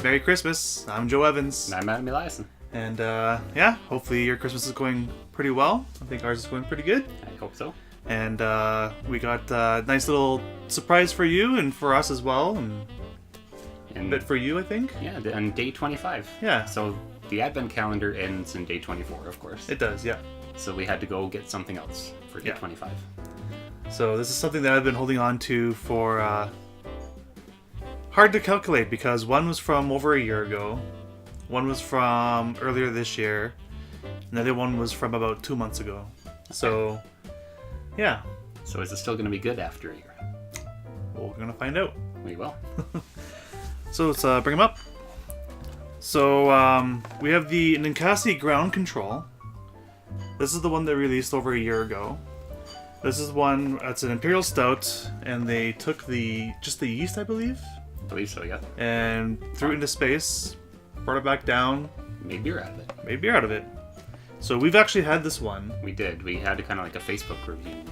Merry Christmas. I'm Joe Evans. And I'm Adam Eliason. And hopefully your Christmas is going pretty well. I think ours is going pretty good. I hope so. And we got a nice little surprise for you and for us as well. And a bit for you, I think. Yeah, on day 25. Yeah. So the Advent calendar ends in day 24, of course. It does, yeah. So we had to go get something else for day 25. So this is something that I've been holding on to for hard to calculate because one was from over a year ago, one was from earlier this year, and the other one was from about 2 months ago. Okay. So, yeah. So is it still going to be good after a year? Well, we're going to find out. We will. So let's bring them up. So we have the Ninkasi Ground Control. This is the one they released over a year ago. This is one, it's an Imperial Stout, and they took just the yeast, I believe? I believe so, yeah. And threw it into space, brought it back down. Made beer out of it. Made beer out of it. So we've actually had this one. We did. We had kind of like a Facebook review.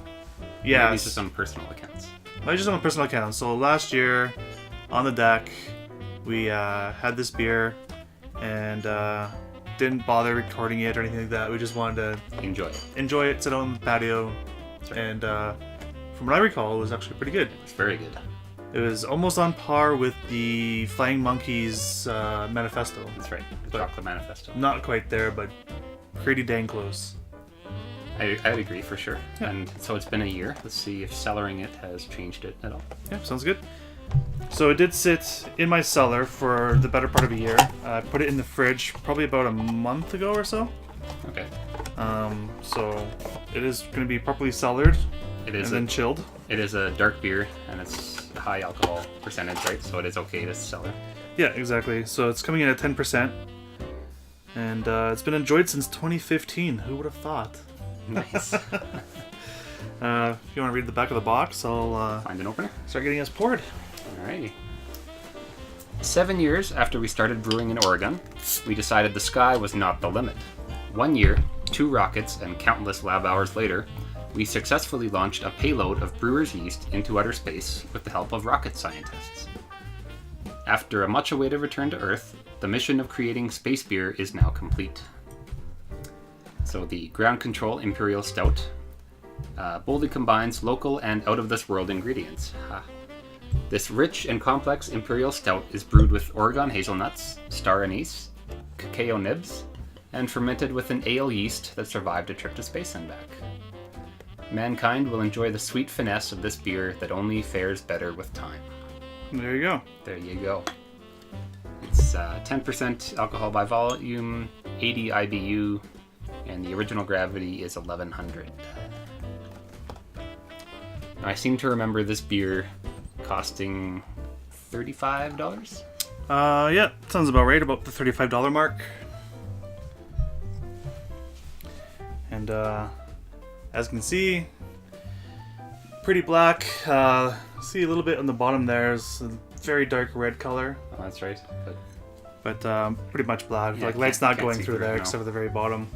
Yeah. These are some personal accounts. Just on a personal account. So last year, on the deck, we had this beer, and didn't bother recording it or anything like that. We just wanted to enjoy it, sit on the patio, right. And from what I recall, it was actually pretty good. It's very good. It was almost on par with the Flying Monkeys Manifesto. That's right, the Chocolate Manifesto. Not quite there, but pretty dang close. I would agree for sure. Yeah. And so it's been a year. Let's see if cellaring it has changed it at all. Yeah, sounds good. So it did sit in my cellar for the better part of a year. I put it in the fridge probably about a month ago or so. Okay. So it is going to be properly cellared. It is. And then chilled. It is a dark beer, and it's a high alcohol percentage, right? So it is okay to cellar. Yeah, exactly. So it's coming in at 10%. And it's been enjoyed since 2015. Who would have thought? Nice. If you want to read the back of the box, I'll find an opener. Start getting us poured. Alrighty. 7 years after we started brewing in Oregon, we decided the sky was not the limit. 1 year, 2 rockets, and countless lab hours later, we successfully launched a payload of brewer's yeast into outer space with the help of rocket scientists. After a much-awaited return to Earth, the mission of creating space beer is now complete. So the Ground Control Imperial Stout boldly combines local and out-of-this-world ingredients. This rich and complex Imperial Stout is brewed with Oregon hazelnuts, star anise, cacao nibs, and fermented with an ale yeast that survived a trip to space and back. Mankind will enjoy the sweet finesse of this beer that only fares better with time. There you go. There you go. It's 10% alcohol by volume, 80 IBU, and the original gravity is 1100. Now, I seem to remember this beer costing $35? Yeah, sounds about right, about the $35 mark. And as you can see, pretty black. See a little bit on the bottom there's a very dark red color. Oh, that's right. But pretty much black. Yeah, like light's not going through there no. except for the very bottom.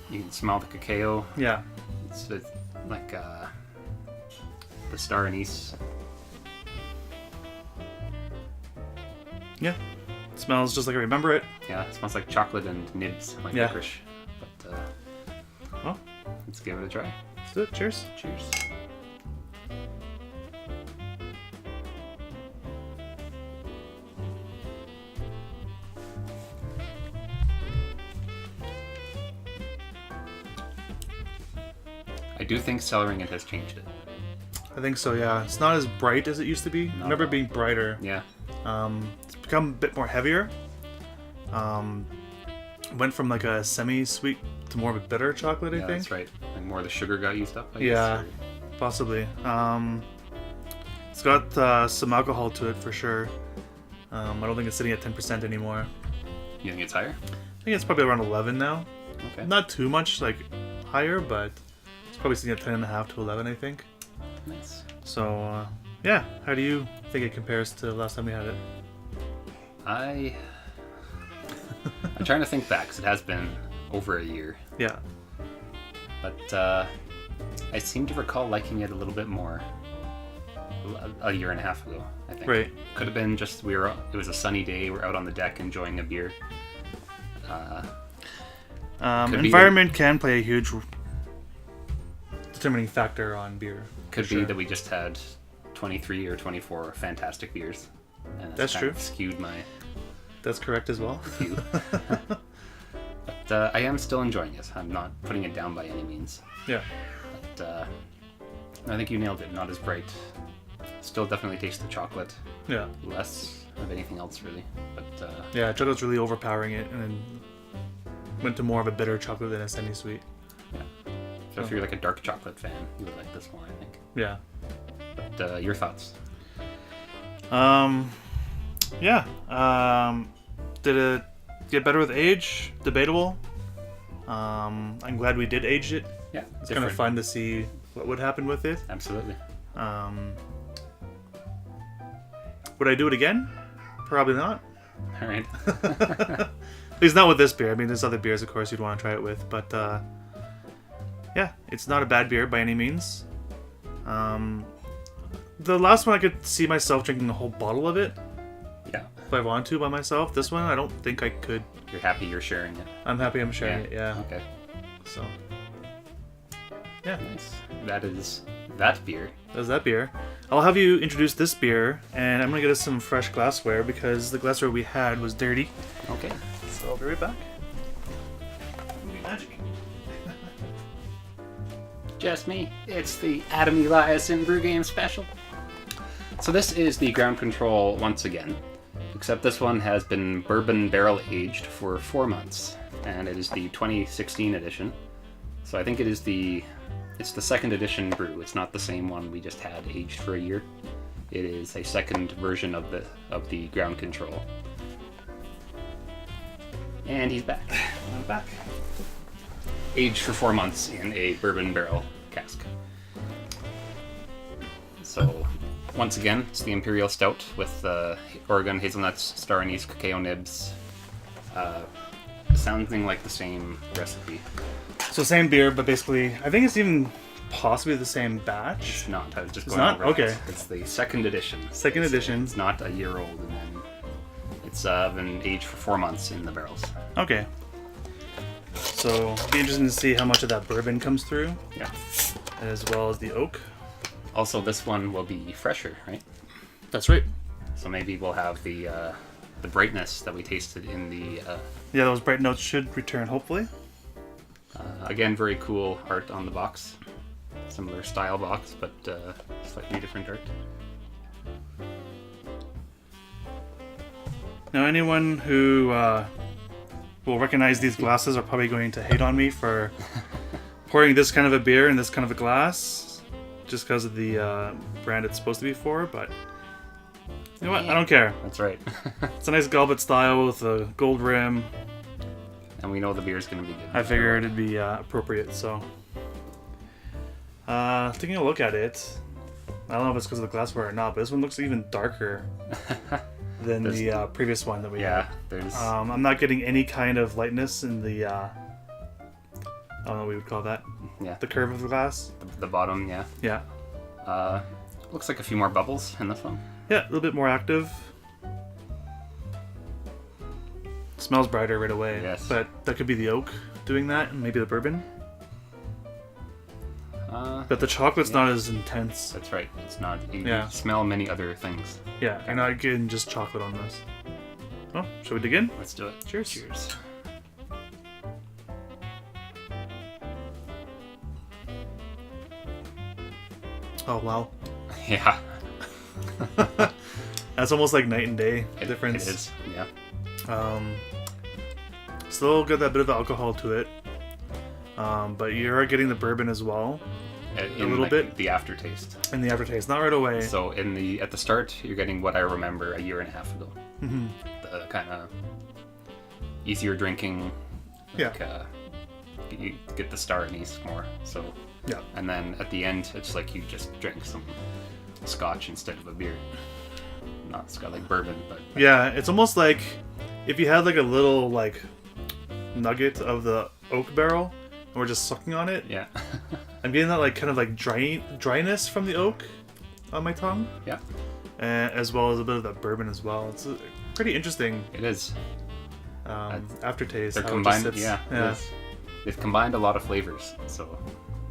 You can smell the cacao. Yeah. It's like the star anise. Yeah. It smells just like I remember it. Yeah, it smells like chocolate and nibs, like licorice. But well, let's give it a try. Let's do it. Cheers. Cheers. I do think cellaring it has changed it. I think so, yeah. It's not as bright as it used to be. I remember it being brighter. Yeah. It's become a bit more heavier. Went from like a semi-sweet to more of a bitter chocolate, I think. That's right. Like more of the sugar got used up, I guess. Yeah, possibly. It's got some alcohol to it for sure. I don't think it's sitting at 10% anymore. You think it's higher? I think it's probably around 11 now. Okay. Not too much like higher, but it's probably sitting at 10.5 to 11, I think. Nice. So, yeah. How do you think it compares to the last time we had it? I'm trying to think back, because it has been over a year. Yeah. But I seem to recall liking it a little bit more. a year and a half ago, I think. Right. Could have been just it was a sunny day, we're out on the deck enjoying a beer. Environment can play a huge determining factor on beer. Could be that we just had 23 or 24 fantastic beers. And That's true. Skewed my That's correct as well. view. But I am still enjoying it. I'm not putting it down by any means. Yeah. But I think you nailed it. Not as bright. Still definitely taste the chocolate. Yeah. Less of anything else, really. But Yeah, chocolate's really overpowering it, and then went to more of a bitter chocolate than a semi-sweet. yeah. So if you're like a dark chocolate fan, you would like this more, I think. Yeah. But your thoughts? Yeah. Did it get better with age? Debatable. I'm glad we did age it. Yeah, It's kind of fun to see what would happen with it. Absolutely. Would I do it again? Probably not. All right. At least not with this beer. I mean, there's other beers, of course, you'd want to try it with. But, yeah, it's not a bad beer by any means. The last one, I could see myself drinking a whole bottle of it. Yeah. If I wanted to by myself. This one, I don't think I could. You're happy you're sharing it. I'm happy I'm sharing it, yeah. Okay. So, yeah. Nice. That is that beer. That's that beer. I'll have you introduce this beer, and I'm going to get us some fresh glassware because the glassware we had was dirty. Okay. So I'll be right back. Magic. Just me. It's the Adam Eliason Brew Games special. So this is the ground control once again, except this one has been bourbon barrel aged for 4 months, and it is the 2016 edition. So I think it's the second edition brew. It's not the same one we just had aged for a year. It is a second version of the ground control. And he's back. I'm back. Aged for 4 months in a bourbon barrel cask. So, once again, it's the Imperial Stout with Oregon hazelnuts, star anise, cacao nibs. Sounding like the same recipe. So same beer, but basically, I think it's even possibly the same batch. It's not. I was just It's going not? over that. Okay. It's the second edition. Second edition. It's not a year old, and then it's been aged for 4 months in the barrels. Okay. So, it'll be interesting to see how much of that bourbon comes through, Yeah. as well as the oak. Also, this one will be fresher, right? That's right. So maybe we'll have the brightness that we tasted in the. Yeah, those bright notes should return, hopefully. Again, very cool art on the box. Similar style box, but slightly different art. Now, anyone who will recognize these glasses are probably going to hate on me for pouring this kind of a beer in this kind of a glass, just because of the brand it's supposed to be for, but you know what? I don't care. That's right. It's a nice goblet style with a gold rim. And we know the beer's going to be good. I figured it'd be appropriate, so. Taking a look at it, I don't know if it's because of the glassware or not, but this one looks even darker than the previous one that we had. Yeah, there's. I'm not getting any kind of lightness in the, I don't know what we would call that. Yeah. The curve of the glass. The bottom, yeah. Yeah. Looks like a few more bubbles in this one. Yeah, a little bit more active. Smells brighter right away. Yes. But that could be the oak doing that, and maybe the bourbon. But the chocolate's not as intense. That's right. It's not. You Yeah. smell many other things. Yeah, you're not getting just chocolate on this. Well, shall we dig in? Let's do it. Cheers. Cheers. Oh, wow. Yeah. That's almost like night and day difference. It is. Yeah. Still got that bit of alcohol to it. But you are getting the bourbon as well. In little bit. The aftertaste. And the aftertaste. Not right away. So at the start, you're getting what I remember a year and a half ago. Mm-hmm. The kind of easier drinking. Yeah. Like, you get the star anise more. So. Yeah. And then at the end, it's like you just drank some scotch instead of a beer. Not it's got like bourbon, but Yeah, it's almost like if you had like a little like nugget of the oak barrel and we're just sucking on it. yeah. I'm getting that like kind of like dryness from the oak. on my tongue, Yeah, as well as a bit of that bourbon as well. It's pretty interesting it is. aftertaste. They're how it just combined. sits. Yeah, it is. They've combined a lot of flavors, so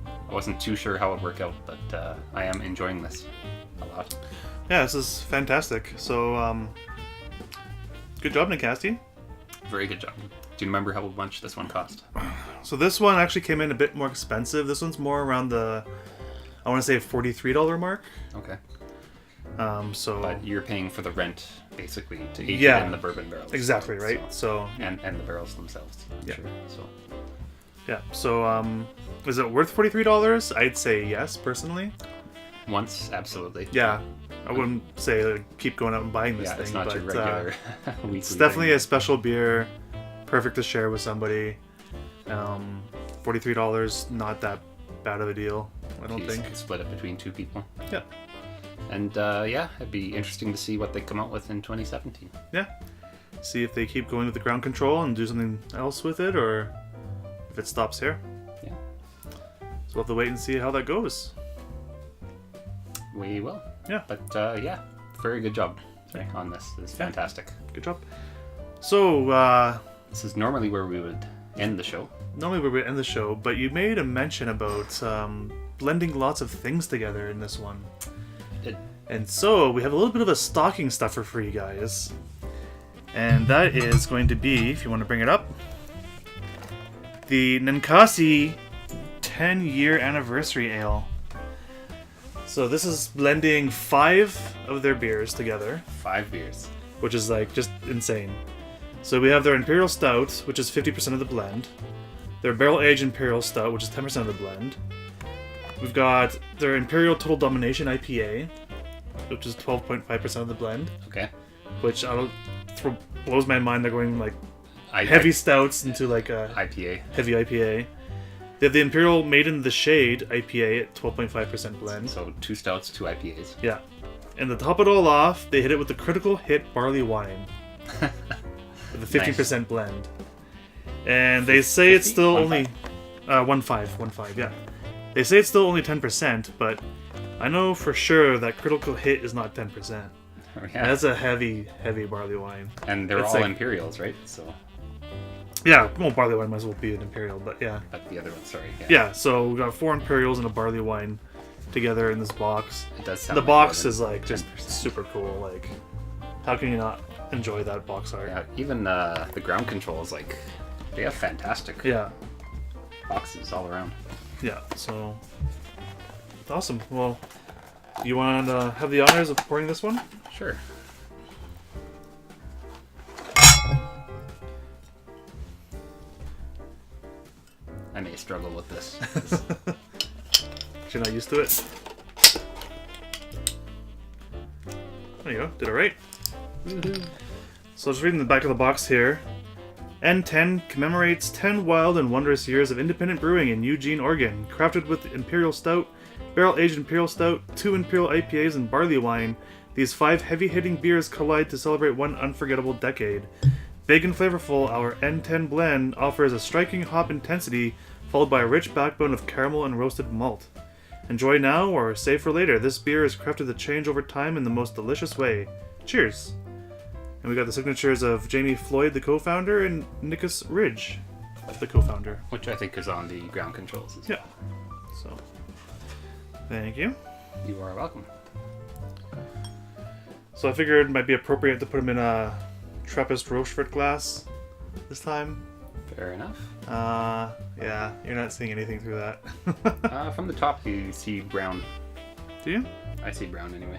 I wasn't too sure how it would work out, but I am enjoying this a lot. Yeah, this is fantastic. So, good job, Ninkasi. Very good job. Do you remember how much this one cost? So this one actually came in a bit more expensive. This one's more around the, I want to say $43 mark. Okay. So. But you're paying for the rent, basically, to age Yeah, it in the bourbon barrels. Exactly, right? So. And the barrels themselves. I'm Yeah. Sure. So. Yeah. So, is it worth $43? I'd say yes, personally. Once, absolutely. Yeah. I wouldn't say keep going out and buying this Yeah, thing, it's not but your regular weekly it's definitely thing. a special beer, perfect to share with somebody. $43, not that bad of a deal, I don't You think. split it between two people. Yeah. And yeah, it'd be interesting to see what they come out with in 2017. Yeah. See if they keep going with the ground control and do something else with it, or if it stops here. Yeah. So we'll have to wait and see how that goes. We will. Yeah. But yeah, very good job on this. It's fantastic. Good job. So, This is normally where we would end the show. normally we would end the show, but you made a mention about blending lots of things together in this one. And so we have a little bit of a stocking stuffer for you guys. And that is going to be, if you want to bring it up, the Ninkasi 10-year anniversary ale. So this is blending 5 of their beers together, 5 beers. which is like just insane. So we have their Imperial Stout, which is 50% of the blend. Their Barrel Aged Imperial Stout, which is 10% of the blend. We've got their Imperial Total Domination IPA, which is 12.5% of the blend. Okay. Which blows my mind. They're going like heavy stouts into like a IPA. heavy IPA. They have the Imperial Made in the Shade IPA at 12.5% blend. So 2 stouts, 2 IPAs. Yeah. And to top it all off, they hit it with the Critical Hit Barley Wine. With a 50% blend. And they say it's still 1.5? only... 1.5, yeah. They say it's still only 10%, but I know for sure that Critical Hit is not 10%. Yeah. That's a heavy, heavy barley wine. And they're It's all like- Imperials, right? So, Yeah, well, barley wine might as well be an Imperial, but yeah. but the other one, sorry. Yeah, so we got 4 Imperials and a barley wine together in this box. It does sound The like box more is than like just 10%. super cool. Like, how can you not enjoy that box art? Yeah, even the ground controls, like, they have fantastic Yeah, boxes all around. yeah. So, awesome. Well, you want to have the honors of pouring this one? Sure. I may struggle with this. You're not used to it. There you go. Did it right. So just reading the back of the box here. N10 commemorates 10 wild and wondrous years of independent brewing in Eugene, Oregon. Crafted with Imperial Stout, Barrel-Aged Imperial Stout, 2 Imperial IPAs, and barley wine, these 5 heavy-hitting beers collide to celebrate one unforgettable decade. Big and flavorful, our N10 blend offers a striking hop intensity followed by a rich backbone of caramel and roasted malt. Enjoy now or save for later. This beer is crafted to change over time in the most delicious way. Cheers! And we got the signatures of Jamie Floyd, the co-founder, and Nicholas Ridge, the co-founder. Which I think is on the ground controls. Yeah. So, thank you. You are welcome. So I figured it might be appropriate to put them in a Trappist Rochefort glass this time. Fair enough. Yeah, you're not seeing anything through that. From the top, you see brown. Do you? I see brown anyway.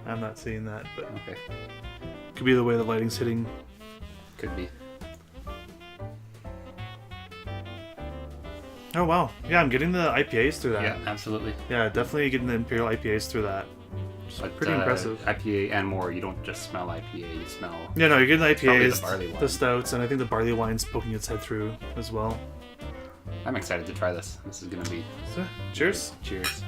I'm not seeing that, but Okay. could be the way the lighting's hitting. Could be. Oh wow, yeah, I'm getting the IPAs through that. Yeah, absolutely. Yeah, definitely getting the Imperial IPAs through that. But, Pretty impressive. IPA and more. You don't just smell IPA. You smell. Yeah, no, you're getting the Probably the IPAs, barley the wine. stouts, and I think the barley wine's poking its head through as well. I'm excited to try this. This is gonna be. So, cheers. Cheers.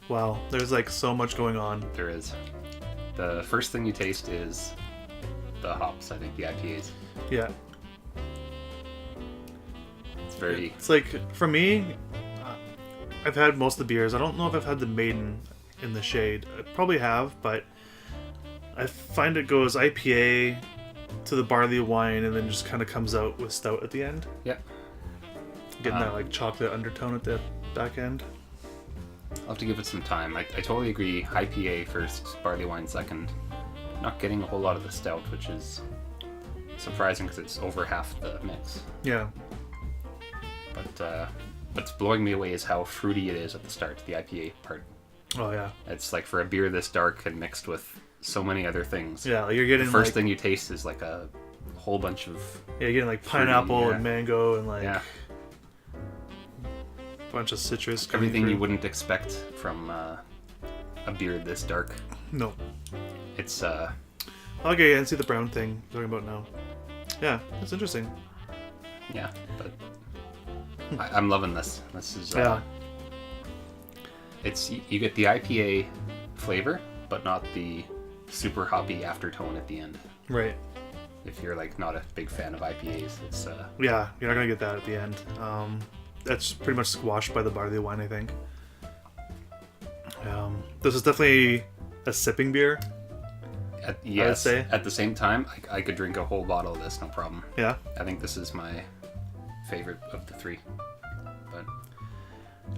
Wow, there's like so much going on. There is. The first thing you taste is the the hops, I think, the IPAs. Yeah. It's very... It's like, for me, I've had most of the beers. I don't know if I've had the Maiden in the Shade. I probably have, but I find it goes IPA to the barley wine and then just kind of comes out with stout at the end. Yeah. Getting that like chocolate undertone at the back end. I'll have to give it some time. I totally agree. IPA first, barley wine second. Not getting a whole lot of the stout, which is surprising because it's over half the mix. Yeah. But what's blowing me away is how fruity it is at the start, the IPA part. Oh yeah. It's like for a beer this dark and mixed with so many other things. Yeah, like you're getting the first like, thing you taste is like a whole bunch of... Yeah, you're getting like pineapple fruity, and mango and like yeah. a bunch of citrus. Everything through. you wouldn't expect from a beer this dark. No. It's Okay, and see the brown thing you're talking about now. Yeah, that's interesting. yeah, but I'm loving this. This is Yeah. It's you get the IPA flavor, but not the super hoppy aftertone at the end. Right. If you're like not a big fan of IPAs, it's Yeah, you're not gonna get that at the end. That's pretty much squashed by the barley wine, I think. This is definitely a sipping beer. yes. say. At the same time, I could drink a whole bottle of this, no problem. Yeah. I think this is my favorite of the three. But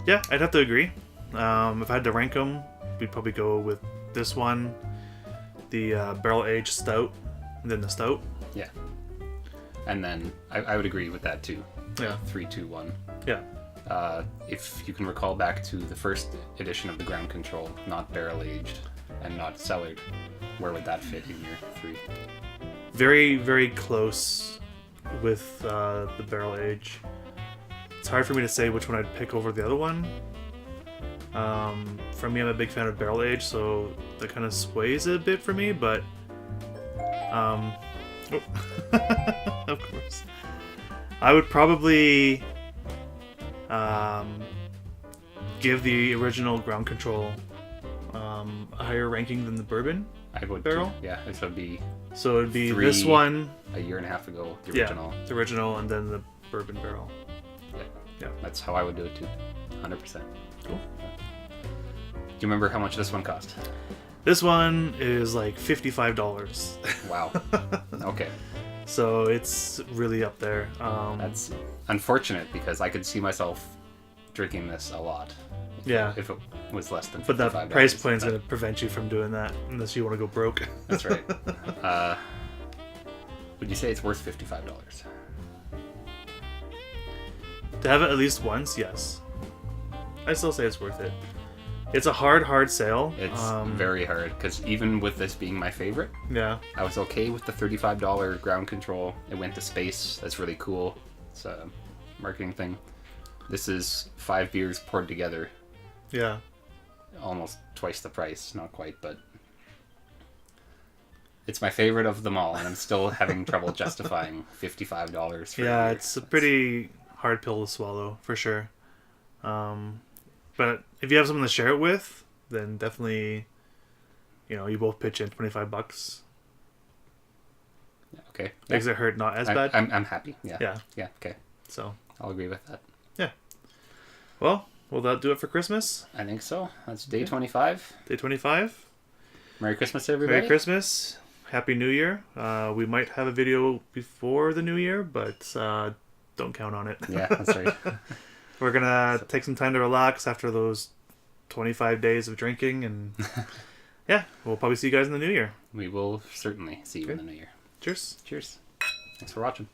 Yeah, I'd have to agree. If I had to rank them, we'd probably go with this one, the barrel aged stout, and then the stout. yeah, and then I would agree with that too. Yeah. 3, 2, 1. Yeah. If you can recall back to the first edition of the Ground Control, not barrel aged and not cellared, where would that fit in your 3? Very, very close with the barrel age. It's hard for me to say which one I'd pick over the other one. For me, I'm a big fan of barrel age, so that kind of sways it a bit for me, but oh. Of course. I would probably give the original Ground Control a higher ranking than the bourbon I would barrel. too. Yeah, this would be So it'd be 3 this one, a year and a half ago, the yeah, original. the original, and then the bourbon barrel. Yeah, that's how I would do it too. 100%. Cool. Do you remember how much this one cost? This one is like $55. Wow. Okay. So it's really up there. That's unfortunate because I could see myself drinking this a lot. Yeah. If it was less than $55. But that price point's going to prevent you from doing that unless you want to go broke. That's right. Would you say it's worth $55? To have it at least once, yes. I still say it's worth it. It's a hard sale. It's very hard because even with this being my favorite, Yeah. I was okay with the $35 Ground Control. It went to space. That's really cool. It's a marketing thing. This is 5 beers poured together. Yeah. Almost twice the price. Not quite, but it's my favorite of them all, and I'm still having trouble justifying $55 for Yeah, a beer. it's a pretty hard pill to swallow, for sure. But if you have someone to share it with, then definitely, you both pitch in $25. Yeah, okay. Makes it hurt not as bad. I'm happy. Yeah. Yeah. Yeah, okay. So, I'll agree with that. yeah. Well, will that do it for Christmas? I think so. That's day 25. Day 25. Merry Christmas, everybody. Merry Christmas. Happy New Year. We might have a video before the New Year, but don't count on it. Yeah, that's right. We're going to take some time to relax after those 25 days of drinking. And yeah, we'll probably see you guys in the New Year. We will certainly see you in Okay. the new year. Cheers. Cheers. Thanks for watching.